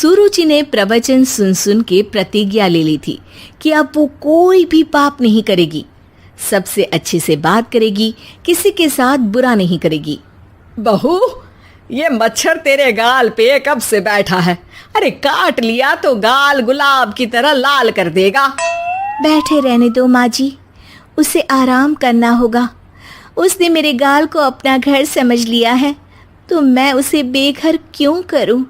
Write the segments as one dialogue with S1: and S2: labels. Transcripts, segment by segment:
S1: सुरुचि ने प्रवचन सुन सुन के प्रतिज्ञा ले ली थी कि अब वो कोई भी पाप नहीं करेगी, सबसे अच्छे से बात करेगी, किसी के साथ बुरा नहीं करेगी।
S2: बहू, ये मच्छर तेरे गाल पे कब से बैठा है? अरे काट लिया तो गाल गुलाब की तरह लाल कर देगा।
S1: बैठे रहने दो माँ जी, उसे आराम करना होगा। उसने मेरे गाल को अपना घर समझ लिया है, तो मैं उसे बेघर क्यों करूं?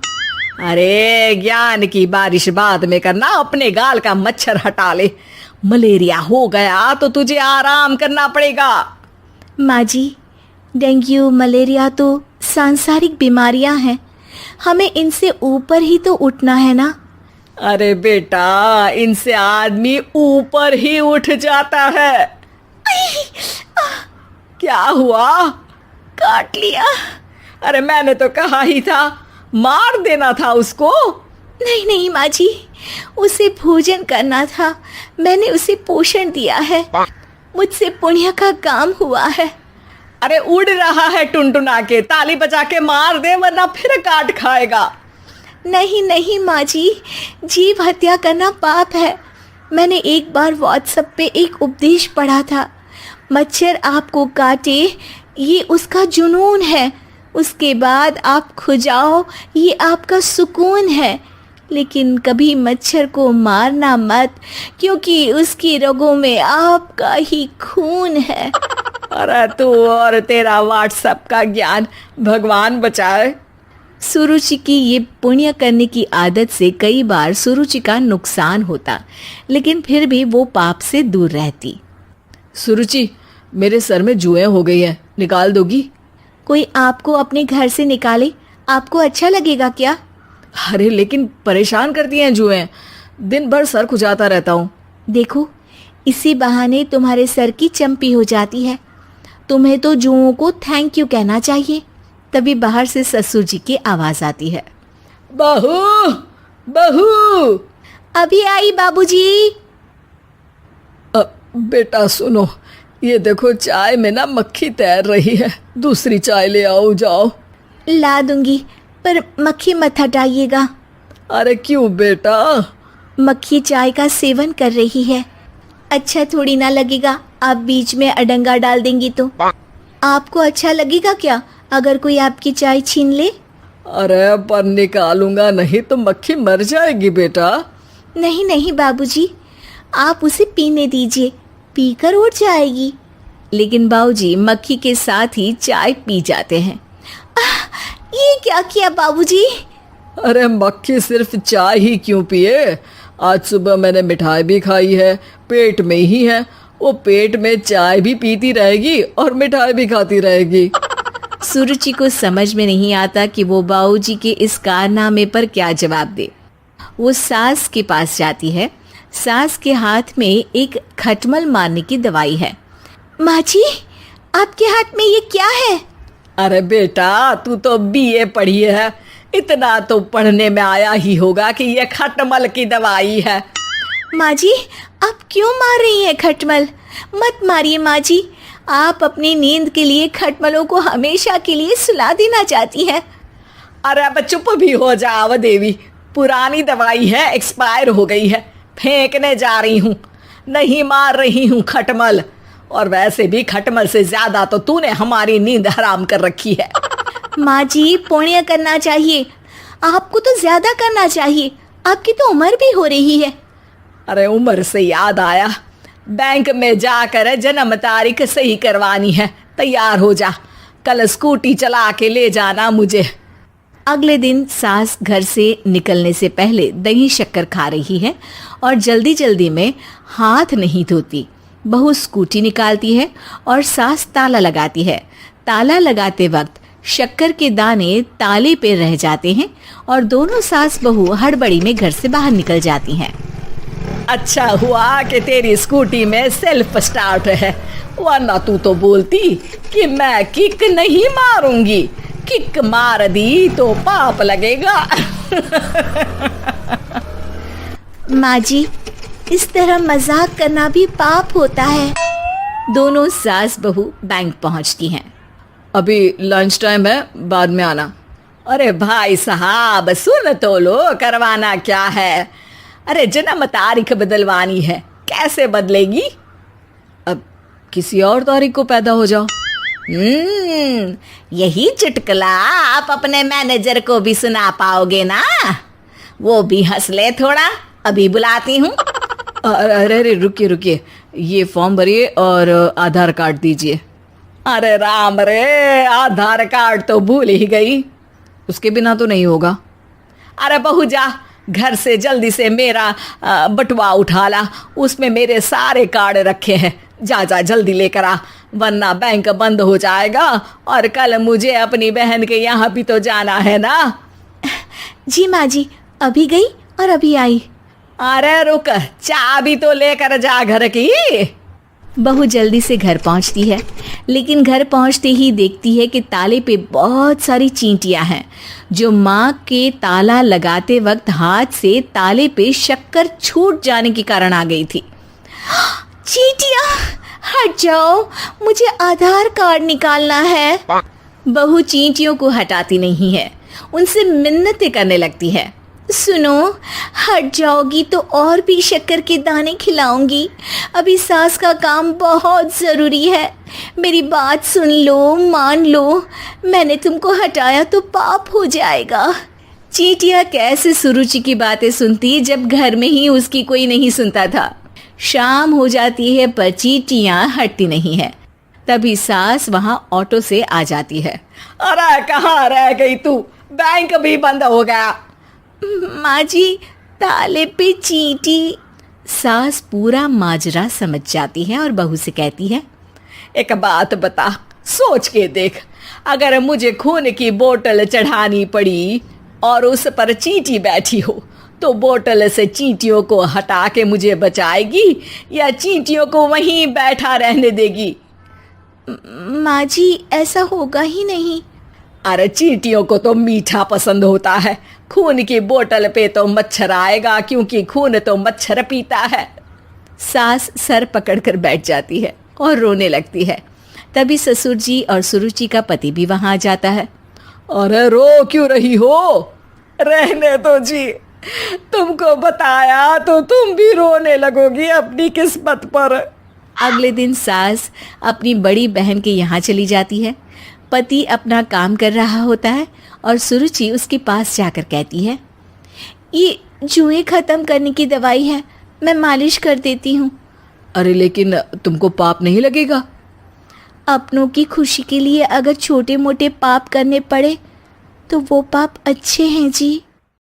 S2: अरे ज्ञान की बारिश बाद में करना, अपने गाल का मच्छर हटा ले। मलेरिया हो गया तो तुझे आराम करना पड़ेगा।
S1: माँ जी, डेंगू मलेरिया तो सांसारिक बीमारियां हैं, हमें इनसे ऊपर ही तो उठना है ना।
S2: अरे बेटा, इनसे आदमी ऊपर ही उठ जाता है। क्या हुआ?
S1: काट लिया।
S2: अरे मैंने तो कहा ही था, मार देना था उसको।
S1: नहीं नहीं माँ जी, उसे भोजन करना था, मैंने उसे पोषण दिया है, मुझसे पुण्य का काम हुआ है।
S2: अरे उड़ रहा है टुनटुना के, ताली बजा के मार दे वरना फिर काट खाएगा।
S1: नहीं नहीं माँ जी, जीव हत्या करना पाप है। मैंने एक बार व्हाट्सएप पे एक उपदेश पढ़ा था, मच्छर आपको काटे ये उसका जुनून है, उसके बाद आप खुजाओ ये आपका सुकून है। लेकिन कभी मच्छर को मारना मत, क्योंकि उसकी रगों में आपका ही खून है।
S2: अरे तू और तेरा व्हाट्सएप का ज्ञान, भगवान बचाए।
S1: सुरुचि की ये पुण्य करने की आदत से कई बार सुरुचि का नुकसान होता, लेकिन फिर भी वो पाप से दूर रहती।
S2: सुरुचि, मेरे सर में जुएं हो गई हैं, निकाल दोगी?
S1: कोई आपको अपने घर से निकाले, आपको अच्छा लगेगा क्या?
S2: अरे लेकिन परेशान करती हैं जुएं, दिन भर सर खुजाता रहता हूँ।
S1: देखो, इसी बहाने तुम्हारे सर की चंपी हो जाती है। तुम्हें तो जुओं को थैंक यू कहना चाहिए। तभी बाहर से ससुर जी की आवाज आती है।
S2: बहू, बहू।
S1: अभी आई बाबूजी।
S2: बेटा सुनो, ये देखो चाय में ना मक्खी तैर रही है, दूसरी चाय ले आओ जाओ।
S1: ला दूंगी, पर मक्खी मत हटाइएगा।
S2: अरे क्यों बेटा?
S1: मक्खी चाय का सेवन कर रही है, अच्छा थोड़ी ना लगेगा आप बीच में अडंगा डाल देंगी तो। आपको अच्छा लगेगा क्या अगर कोई आपकी चाय छीन ले?
S2: अरे पर निकालूंगा नहीं तो मक्खी मर जाएगी बेटा।
S1: नहीं नहीं बाबूजी, आप उसे पीने दीजिए, पीकर उड़ जाएगी। लेकिन बाबूजी मक्खी के साथ ही चाय पी जाते हैं। ये क्या किया बाबूजी?
S2: अरे मक्खी सिर्फ चाय ही क्यों पिए, आज सुबह मैंने मिठाई भी खाई है, पेट में ही है, वो पेट में चाय भी पीती रहेगी और मिठाई भी खाती रहेगी।
S1: सुरुचि को समझ में नहीं आता कि वो बाबूजी के इस कारनामे पर क्या जवाब दे। वो सास के पास जाती है। सास के हाथ में एक खटमल मारने की दवाई है। माँ जी, आपके हाथ में ये क्या है?
S2: अरे बेटा, तू तो बीए पढ़ी है, इतना तो पढ़ने में आया ही होगा कि ये खटमल की दवाई है।
S1: माँ जी, आप क्यों मार रही हैं खटमल? मत मारिए माँ जी, आप अपनी नींद के लिए खटमलों को हमेशा के लिए सुला देना चाहती हैं।
S2: अरे अब चुप भी हो जाओ देवी, पुरानी दवाई है, एक्सपायर हो गई है, फेंकने जा रही हूँ, नहीं मार रही हूँ खटमल। और वैसे भी खटमल से ज्यादा तो तूने हमारी नींद हराम कर रखी है।
S1: माँ जी, पुण्य करना चाहिए, आपको तो ज्यादा करना चाहिए, आपकी तो उम्र भी हो रही है।
S2: अरे उम्र से याद आया, बैंक में जाकर जन्म तारीख सही करवानी है, तैयार हो जा, कल स्कूटी चला के ले जाना मुझे।
S1: अगले दिन सास घर से निकलने से पहले दही शक्कर खा रही है और जल्दी जल्दी में हाथ नहीं धोती। बहू स्कूटी निकालती है और सास ताला लगाती है। ताला लगाते वक्त शक्कर के दाने ताले पे रह जाते हैं और दोनों सास बहू हड़बड़ी में घर से बाहर निकल जाती हैं।
S2: अच्छा हुआ कि तेरी स्कूटी में सेल्फ स्टार्ट है, वरना तू तो बोलती कि मैं किक नहीं मारूंगी, किक मार दी तो पाप लगेगा।
S1: माँ जी, इस तरह मजाक करना भी पाप होता है। दोनों सास बहू बैंक पहुंचती हैं।
S2: अभी लंच टाइम है, बाद में आना। अरे भाई साहब सुन तो लो, करवाना क्या है? अरे जन्म तारीख बदलवानी है, कैसे बदलेगी? अब किसी और तारीख को पैदा हो जाओ।
S1: यही चुटकुला आप अपने मैनेजर को भी सुना पाओगे ना? वो भी हंस ले थोड़ा, अभी बुलाती हूँ।
S2: अरे अरे रुकिए रुकिए, ये फॉर्म भरिए और आधार कार्ड दीजिए। अरे राम रे, आधार कार्ड तो भूल ही गई, उसके बिना तो नहीं होगा। अरे बहू जा, घर से जल्दी से मेरा बटुआ उठा ला, उसमें मेरे सारे कार्ड रखे हैं। जा जा जल्दी लेकर आ, वरना बैंक बंद हो जाएगा और कल मुझे अपनी बहन के यहाँ भी तो जाना है ना।
S1: जी माँ जी, अभी गई और अभी आई।
S2: अरे रुक, चाबी तो लेकर जा घर की।
S1: बहू जल्दी से घर पहुंचती है, लेकिन घर पहुंचते ही देखती है कि ताले पे बहुत सारी चींटियां हैं, जो माँ के ताला लगाते वक्त हाथ से ताले पे शक्कर छूट जाने के कारण आ गई थी। चींटियां हट जाओ, मुझे आधार कार्ड निकालना है। बहू चींटियों को हटाती नहीं है, उनसे मिन्नतें करने लगती है। सुनो, हट जाओगी तो और भी शक्कर के दाने खिलाऊंगी। अभी सास का काम बहुत ज़रूरी है, मेरी बात सुन लो, मान लो। मैंने तुमको हटाया तो पाप हो जाएगा। चींटियाँ कैसे सुरुचि की बातें सुनती जब घर में ही उसकी कोई नहीं सुनता था। शाम हो जाती है पर चींटियाँ हटती नहीं है। तभी सास वहाँ ऑटो से आ जाती है।
S2: अरे कहाँ रह गई तू? बैंक भी बंद हो गया।
S1: माँ जी, ताले पे चींटी। सास पूरा माजरा समझ जाती है और बहू से कहती है,
S2: एक बात बता, सोच के देख, अगर मुझे खून की बोतल चढ़ानी पड़ी और उस पर चींटी बैठी हो, तो बोतल से चींटियों को हटा के मुझे बचाएगी या चींटियों को वहीं बैठा रहने देगी?
S1: माँ जी, ऐसा होगा ही नहीं।
S2: अरे चींटियों को तो मीठा पसंद होता है, खून की बोतल पे तो मच्छर आएगा, क्योंकि खून तो मच्छर पीता है।
S1: सास सर पकड़कर बैठ जाती है और रोने लगती है। तभी ससुर जी और सुरुचि का पति भी वहां आ जाता है।
S2: अरे रो क्यों रही हो? रहने दो जी, तुमको बताया तो तुम भी रोने लगोगी अपनी किस्मत पर।
S1: अगले दिन सास अपनी बड़ी बहन के यहाँ चली जाती है। पति अपना काम कर रहा होता है और सुरुचि उसके पास जाकर कहती है, ये जुएं ख़त्म करने की दवाई है, मैं मालिश कर देती हूँ।
S2: अरे लेकिन तुमको पाप नहीं लगेगा?
S1: अपनों की खुशी के लिए अगर छोटे मोटे पाप करने पड़े तो वो पाप अच्छे हैं जी।